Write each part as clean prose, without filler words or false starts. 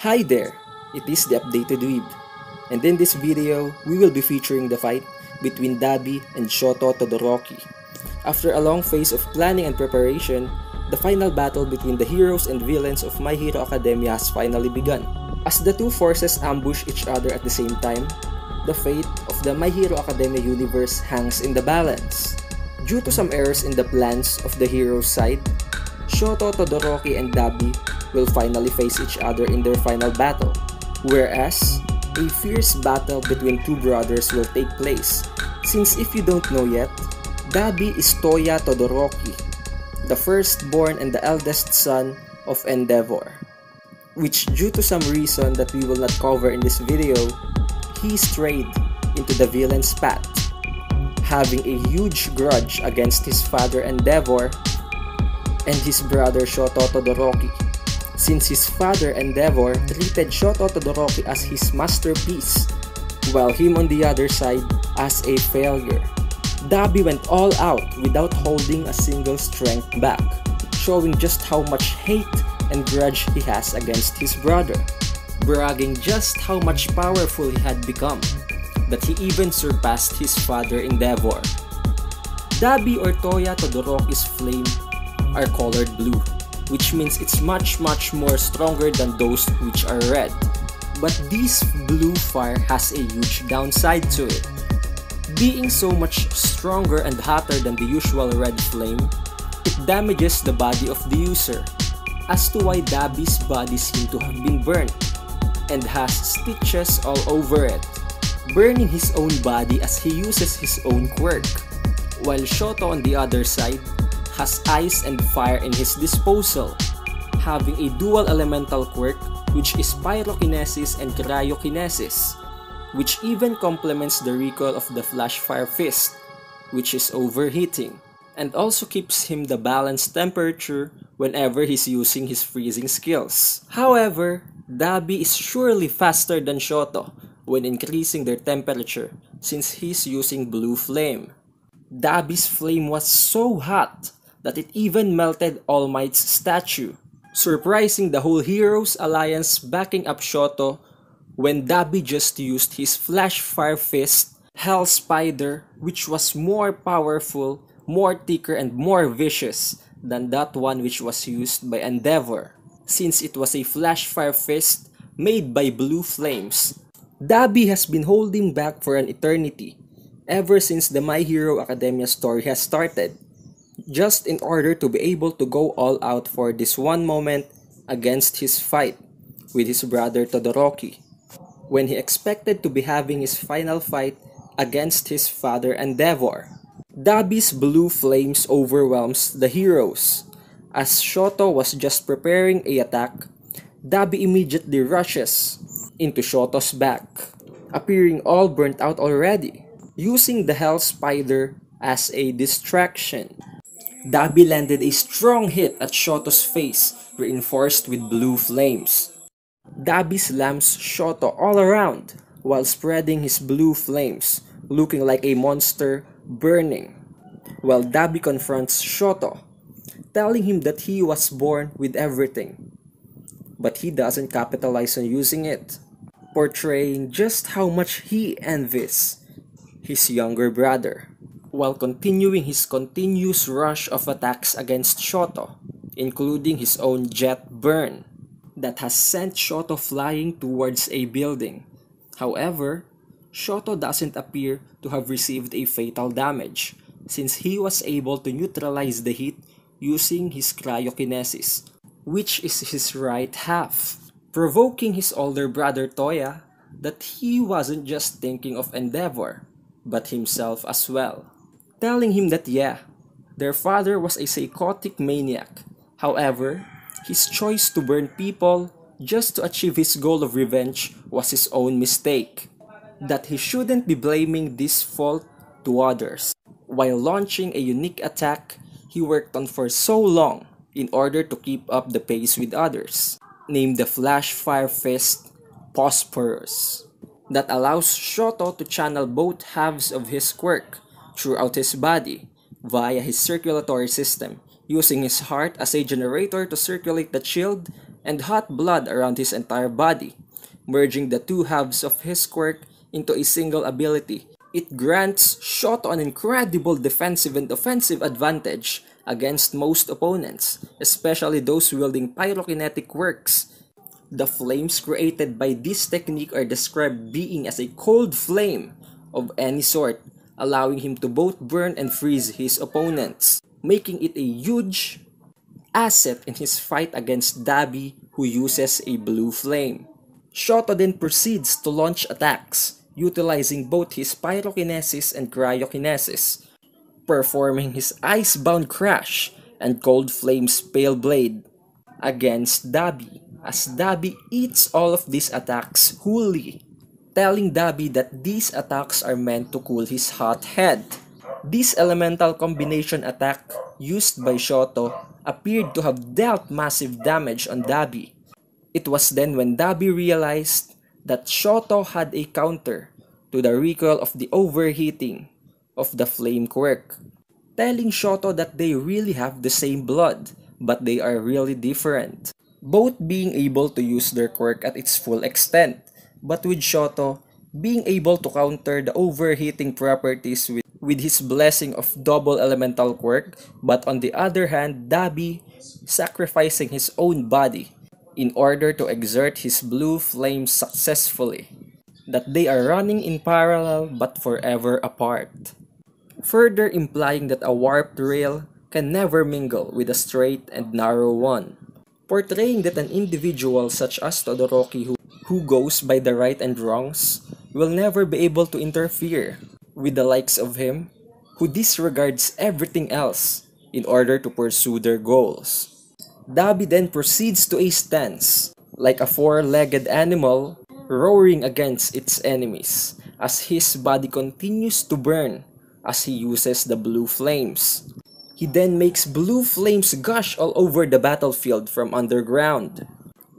Hi there, it is the Updated Weeb, and in this video, we will be featuring the fight between Dabi and Shoto Todoroki. After a long phase of planning and preparation, the final battle between the heroes and villains of My Hero Academia has finally begun. As the two forces ambush each other at the same time, the fate of the My Hero Academia universe hangs in the balance. Due to some errors in the plans of the heroes' side, Shoto, Todoroki, and Dabi will finally face each other in their final battle, whereas a fierce battle between two brothers will take place. Since if you don't know yet, Dabi is Toya Todoroki, the firstborn and the eldest son of Endeavor, which due to some reason that we will not cover in this video, he strayed into the villain's path, having a huge grudge against his father Endeavor and his brother Shoto Todoroki, since his father Endeavor treated Shoto Todoroki as his masterpiece, while him on the other side as a failure. Dabi went all out without holding a single strength back, showing just how much hate and grudge he has against his brother, bragging just how much powerful he had become, that he even surpassed his father Endeavor. Dabi or Toya Todoroki's flame are colored blue, which means it's much more stronger than those which are red. But this blue fire has a huge downside to it. Being so much stronger and hotter than the usual red flame, it damages the body of the user, as to why Dabi's body seemed to have been burnt, and has stitches all over it, burning his own body as he uses his own quirk, while Shoto on the other side has ice and fire in his disposal, having a dual elemental quirk which is pyrokinesis and cryokinesis, which even complements the recoil of the Flash Fire Fist, which is overheating, and also keeps him the balanced temperature whenever he's using his freezing skills. However, Dabi is surely faster than Shoto when increasing their temperature since he's using blue flame. Dabi's flame was so hot that it even melted All Might's statue, surprising the whole Heroes Alliance backing up Shoto when Dabi just used his Flash Fire Fist, Hell Spider, which was more powerful, more thicker, and more vicious than that one which was used by Endeavor, since it was a Flash Fire Fist made by blue flames. Dabi has been holding back for an eternity, ever since the My Hero Academia story has started, just in order to be able to go all out for this one moment against his fight with his brother Todoroki, when he expected to be having his final fight against his father Endeavor. Dabi's blue flames overwhelms the heroes. As Shoto was just preparing a attack, Dabi immediately rushes into Shoto's back, appearing all burnt out already, using the Hell Spider as a distraction. Dabi landed a strong hit at Shoto's face, reinforced with blue flames. Dabi slams Shoto all around while spreading his blue flames, looking like a monster burning, while Dabi confronts Shoto, telling him that he was born with everything, but he doesn't capitalize on using it, portraying just how much he envies his younger brother, while continuing his continuous rush of attacks against Shoto, including his own jet burn that has sent Shoto flying towards a building. However, Shoto doesn't appear to have received a fatal damage, since he was able to neutralize the heat using his cryokinesis, which is his right half, provoking his older brother Toya that he wasn't just thinking of Endeavor, but himself as well, telling him that yeah, their father was a psychotic maniac. However, his choice to burn people just to achieve his goal of revenge was his own mistake, that he shouldn't be blaming this fault to others. While launching a unique attack he worked on for so long in order to keep up the pace with others, named the Flash Fire Fist Phosphorus, that allows Shoto to channel both halves of his quirk throughout his body via his circulatory system, using his heart as a generator to circulate the shield and hot blood around his entire body, merging the two halves of his quirk into a single ability. It grants Shoto an incredible defensive and offensive advantage against most opponents, especially those wielding pyrokinetic quirks. The flames created by this technique are described being as a cold flame of any sort, allowing him to both burn and freeze his opponents, making it a huge asset in his fight against Dabi, who uses a blue flame. Shoto then proceeds to launch attacks, utilizing both his pyrokinesis and cryokinesis, performing his Icebound Crash and Cold Flame's Pale Blade against Dabi, as Dabi eats all of these attacks wholly, telling Dabi that these attacks are meant to cool his hot head. This elemental combination attack used by Shoto appeared to have dealt massive damage on Dabi. It was then when Dabi realized that Shoto had a counter to the recoil of the overheating of the flame quirk, telling Shoto that they really have the same blood, but they are really different, both being able to use their quirk at its full extent, but with Shoto being able to counter the overheating properties with his blessing of double elemental quirk, but on the other hand, Dabi sacrificing his own body in order to exert his blue flame successfully, that they are running in parallel but forever apart, further implying that a warped rail can never mingle with a straight and narrow one, portraying that an individual such as Todoroki who goes by the right and wrongs will never be able to interfere with the likes of him who disregards everything else in order to pursue their goals. Dabi then proceeds to a stance, like a four-legged animal roaring against its enemies, as his body continues to burn as he uses the blue flames. He then makes blue flames gush all over the battlefield from underground,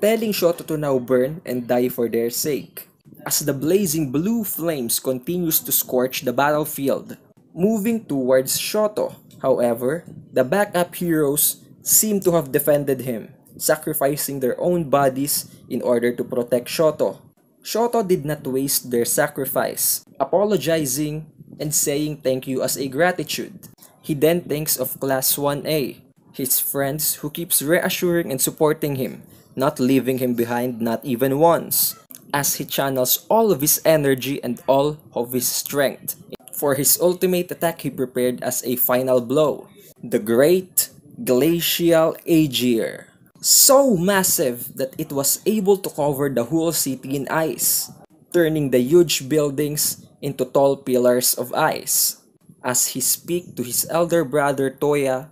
telling Shoto to now burn and die for their sake, as the blazing blue flames continues to scorch the battlefield, moving towards Shoto. However, the backup heroes seem to have defended him, sacrificing their own bodies in order to protect Shoto. Shoto did not waste their sacrifice, apologizing and saying thank you as a gratitude. He then thinks of Class 1A, his friends who keeps reassuring and supporting him, not leaving him behind not even once, as he channels all of his energy and all of his strength for his ultimate attack he prepared as a final blow, the Great Glacial Aegir. So massive that it was able to cover the whole city in ice, turning the huge buildings into tall pillars of ice, as he speaks to his elder brother Toya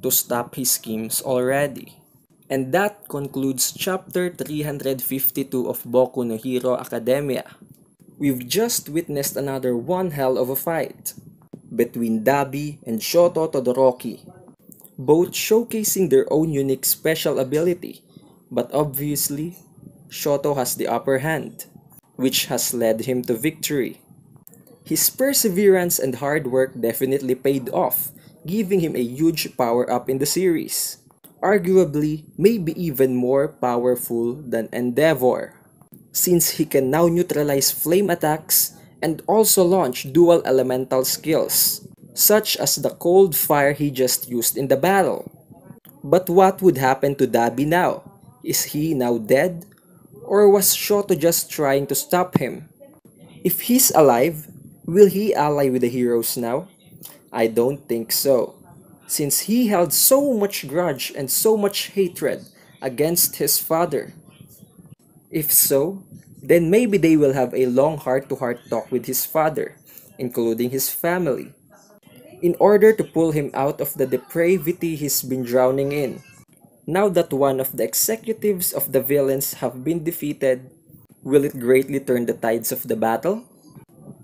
to stop his schemes already. And that concludes chapter 352 of Boku no Hero Academia. We've just witnessed another one hell of a fight between Dabi and Shoto Todoroki, both showcasing their own unique special ability, but obviously, Shoto has the upper hand, which has led him to victory. His perseverance and hard work definitely paid off, giving him a huge power-up in the series, arguably maybe even more powerful than Endeavor, since he can now neutralize flame attacks and also launch dual elemental skills, such as the cold fire he just used in the battle. But what would happen to Dabi now? Is he now dead? Or was Shoto just trying to stop him? If he's alive, will he ally with the heroes now? I don't think so, since he held so much grudge and so much hatred against his father. If so, then maybe they will have a long heart-to-heart talk with his father, including his family, in order to pull him out of the depravity he's been drowning in. Now that one of the executives of the villains have been defeated, will it greatly turn the tides of the battle?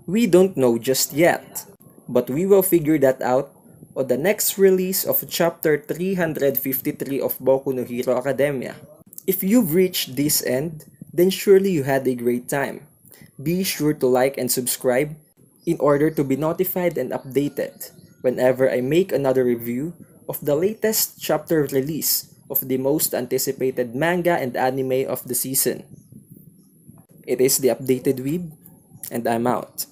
We don't know just yet, but we will figure that out on the next release of chapter 353 of Boku no Hero Academia. If you've reached this end, then surely you had a great time. Be sure to like and subscribe in order to be notified and updated whenever I make another review of the latest chapter release of the most anticipated manga and anime of the season. It is the Updated Weeb, and I'm out.